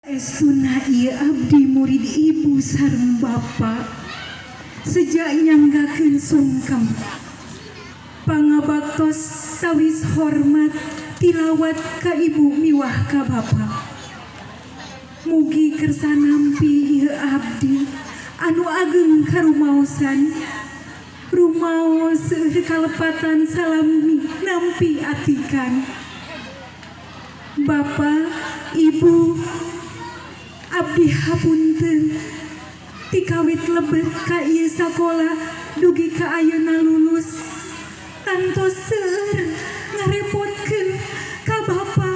Estuna ieu abdi murid ibu sareng bapa sejak nyanggakeun sungkem pangabaktos sawis hormat tilawat ka ibu miwah ka bapa. Mugi kersa nampi ieu abdi anu ageng karumaosan rumaos seueur kalepatan salami nampi atikan. Bapa, Ibu, abdi hapunten ti kawit lebet ka ieu sakola dugi ka ayeuna lulus kantos seueur ngarepotkeun ka bapa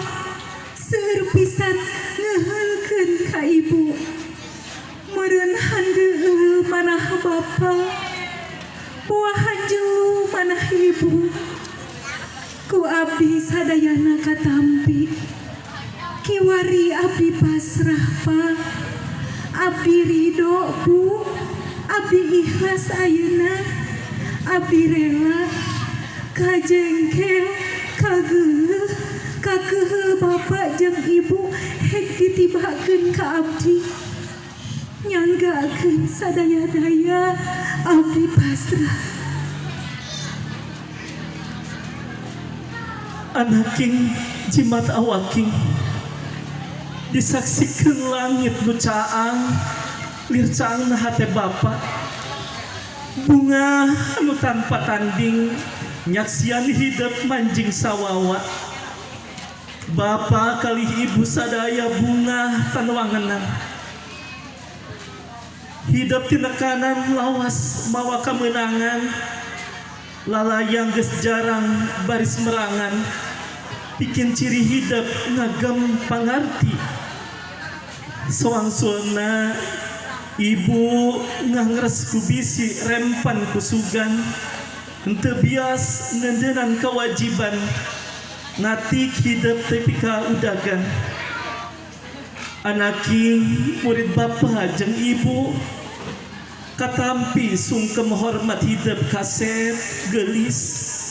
seueur pisan ngeheulkeun ka ibu meureun handeuh manah bapa poah hanjelu manah ibu ku abdi sadayana katampi kiwari abdi pasrah pa abdi ridho bu abdi ikhlas ayeuna abdi rela kajengkel kageuleuh kakeheul bapa jeung ibu hek ditibakeun ka abdi nyanggakeun sadaya-daya abdi pasrah. Anaking jimat awaking disaksikan langit nu caang lir caang na hate bapa bunga anu tanpa tanding nyaksian hidup manjing sawawa bapa kali ibu sadaya bunga tanwangenan hidup tinekanan lawas mawa kemenangan lalayang geus jarang baris merangan bikin ciri hidup ngagem pangarti soang-soangna ibu ngangres ku bisi rempan kusugan henteu bias ngendenan kewajiban ngatik hidup tepi ka udagan anaki murid bapa jeung ibu katampi sungkem hormat hidup kaset gelis